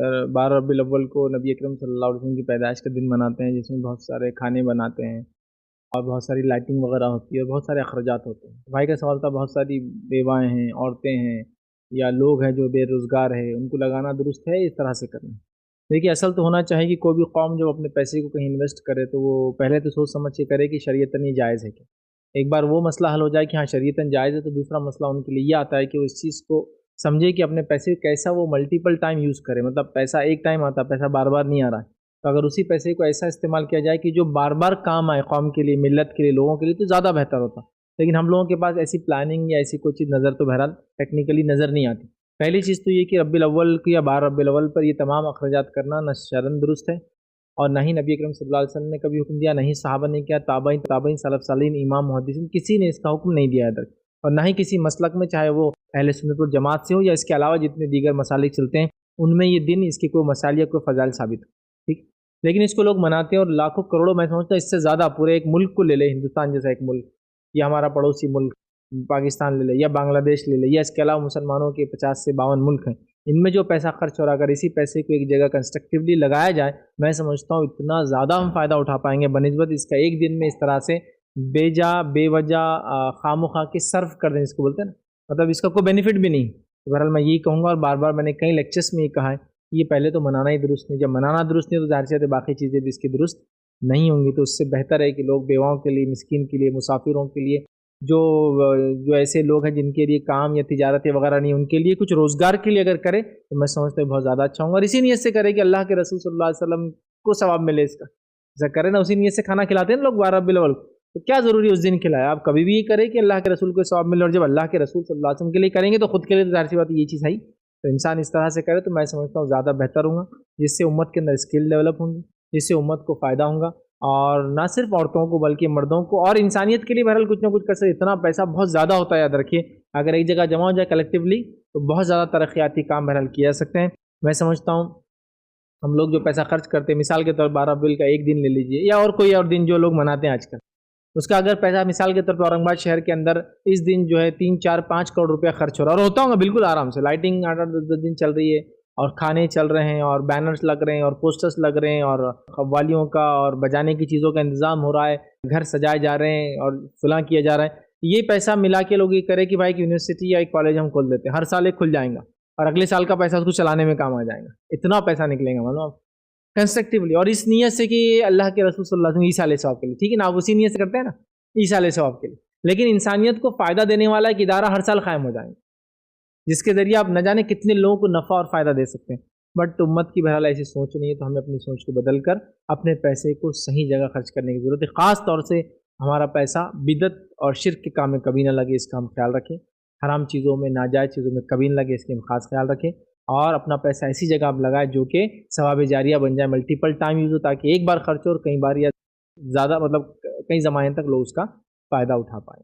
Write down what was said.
12 ربیع الاول کو نبی اکرم صلی اللہ علیہ وسلم کی پیدائش کا دن مناتے ہیں، جس میں بہت سارے کھانے بناتے ہیں اور بہت ساری لائٹنگ وغیرہ ہوتی ہے اور بہت سارے اخراجات ہوتے ہیں۔ بھائی کا سوال تھا، بہت ساری بیوائیں ہیں، عورتیں ہیں یا لوگ ہیں جو بے روزگار ہے، ان کو لگانا درست ہے اس طرح سے کرنا؟ دیکھیے، اصل تو ہونا چاہیے کہ کوئی بھی قوم جب اپنے پیسے کو کہیں انویسٹ کرے تو وہ پہلے تو سوچ سمجھ کے کرے کہ شریعتاً یہ جائز ہے کیا۔ ایک بار وہ مسئلہ حل ہو جائے کہ ہاں شریعتاً جائز ہے، تو دوسرا مسئلہ ان کے لیے یہ آتا ہے کہ وہ اس چیز کو سمجھے کہ اپنے پیسے کیسا وہ ملٹیپل ٹائم یوز کرے، مطلب پیسہ ایک ٹائم آتا، پیسہ بار بار نہیں آ رہا ہے، تو اگر اسی پیسے کو ایسا استعمال کیا جائے کہ جو بار بار کام آئے قوم کے لیے، ملت کے لیے، لوگوں کے لیے، تو زیادہ بہتر ہوتا۔ لیکن ہم لوگوں کے پاس ایسی پلاننگ یا ایسی کوئی چیز نظر تو بہرحال ٹیکنیکلی نظر نہیں آتی۔ پہلی چیز تو یہ کہ ربیع الاول کی یا 12 ربیع الاول پر یہ تمام اخراجات کرنا نہ شرعاً درست ہے، اور نہ ہی نبی اکرم صلی اللہ علیہ وسلم نے کبھی حکم دیا، نہ ہی صحابہ نے کیا، تابعین سلف صالحین امام محدثین کسی نے اس کا حکم نہیں دیا ہے تک، اور نہ ہی کسی مسلک میں، چاہے وہ اہل سنت والجماعت سے ہو یا اس کے علاوہ جتنے دیگر مسالک چلتے ہیں ان میں یہ دن اس کے کوئی مسائل یا کوئی فضائل ثابت ہو، ٹھیک۔ لیکن اس کو لوگ مناتے ہیں اور لاکھوں کروڑوں، میں سمجھتا ہوں اس سے زیادہ پورے ایک ملک کو لے لے، ہندوستان جیسا ایک ملک یا ہمارا پڑوسی ملک پاکستان لے لے یا بنگلہ دیش لے لے یا اس کے علاوہ مسلمانوں کے 50 سے 52 ملک ہیں، ان میں جو پیسہ خرچ ہو رہا ہے، اگر اسی پیسے کو ایک جگہ کنسٹرکٹیولی لگایا جائے، میں سمجھتا ہوں اتنا زیادہ ہم فائدہ اٹھا پائیں گے بنسبت اس کا ایک دن میں اس طرح سے بے وجہ خام و خواہ کے صرف کر دیں، اس کو بولتے ہیں نا، مطلب اس کا کوئی بینیفٹ بھی نہیں۔ بہرحال میں یہی کہوں گا، اور بار بار میں نے کئی لیکچرز میں یہ کہا ہے کہ یہ پہلے تو منانا ہی درست نہیں، جب منانا درست نہیں تو ظاہر سی بات ہے باقی چیزیں بھی اس کی درست نہیں ہوں گی، تو اس سے بہتر ہے کہ لوگ بیواؤں کے لیے، مسکین کے لیے، مسافروں کے لیے، جو جو ایسے لوگ ہیں جن کے لیے کام یا تجارتیں وغیرہ نہیں، ان کے لیے کچھ روزگار کے لیے اگر کرے تو میں سمجھتا ہوں بہت زیادہ اچھا ہوں گا، اور اسی نیت سے کرے کہ اللہ کے رسول صلی اللہ علیہ وسلم کو ثواب ملے اس کا، ایسا کرے نا، اسی نیت سے کھانا کھلاتے ہیں لوگ 12 ربیع الاول، تو کیا ضروری ہے اس دن کھلائے، آپ کبھی بھی یہ کریں کہ اللہ کے رسول کو ثواب ملے، اور جب اللہ کے رسول صلی اللہ علیہ وسلم کے لیے کریں گے تو خود کے لیے تو ظاہر سی بات ہے یہ چیز ہے ہی، تو انسان اس طرح سے کرے تو میں سمجھتا ہوں زیادہ بہتر ہوں گا، جس سے امت کے اندر اسکل ڈیولپ ہوں گی، جس سے امت کو فائدہ ہوں گا، اور نہ صرف عورتوں کو بلکہ مردوں کو اور انسانیت کے لیے بہرحال کچھ نہ کچھ کر سکتے۔ اتنا پیسہ بہت زیادہ ہوتا ہے، یاد رکھیے، اگر ایک جگہ جمع ہو جائے کلیکٹیولی تو بہت زیادہ ترقیاتی کام بہرحال کیے جا سکتے ہیں۔ میں سمجھتا ہوں ہم لوگ جو پیسہ خرچ کرتے ہیں، مثال کے طور پر 12 اپریل کا ایک دن لے لیجئے یا اور کوئی اور دن جو لوگ مناتے ہیں آج کل، اس کا اگر پیسہ مثال کے طور پر اورنگ آباد شہر کے اندر اس دن جو ہے 3 4 5 کروڑ روپیہ خرچ ہو رہا ہے، اور ہوتا ہوگا بالکل آرام سے، لائٹنگ 8 10 دن چل رہی ہے اور کھانے چل رہے ہیں اور بینرز لگ رہے ہیں اور پوسٹرز لگ رہے ہیں اور قوالیوں کا اور بجانے کی چیزوں کا انتظام ہو رہا ہے، گھر سجائے جا رہے ہیں اور فلاں کیا جا رہا ہے، یہ پیسہ ملا کے لوگ یہ کرے کہ بھائی ایک یونیورسٹی یا ایک کالج ہم کھول دیتے ہیں، ہر سال ایک کھل جائیں گا اور اگلے سال کا پیسہ اس کو چلانے میں کام آ جائے گا، اتنا پیسہ نکلے گا معلوم کنسٹرکٹیولی، اور اس نیت سے کہ اللہ کے رسول صلی اللہ علیہ وسلم عیسیٰ علیہ السلام کے لیے، ٹھیک ہے نا، آپ اسی نیت سے کرتے ہیں نا عیسیٰ علیہ السلام کے لیے، لیکن انسانیت کو فائدہ دینے والا ایک ادارہ ہر سال قائم ہو جائے گا جس کے ذریعے آپ نہ جانے کتنے لوگوں کو نفع اور فائدہ دے سکتے ہیں، بٹ امت کی بہرحال ایسی سوچ نہیں ہے، تو ہمیں اپنی سوچ کو بدل کر اپنے پیسے کو صحیح جگہ خرچ کرنے کی ضرورت ہے، خاص طور سے ہمارا پیسہ بدعت اور شرک کے کام میں کبھی نہ لگے، اس کا ہم خیال رکھیں، حرام چیزوں میں، ناجائز چیزوں میں کبھی نہ لگے، اس کے ہم خاص خیال رکھیں، اور اپنا پیسہ ایسی جگہ آپ لگائیں جو کہ ثواب جاریہ بن جائے، ملٹیپل ٹائم یوز ہو، تاکہ ایک بار خرچ ہو اور کئی بار یا زیادہ، مطلب کئی زمانے تک لوگ اس کا فائدہ اٹھا پائیں۔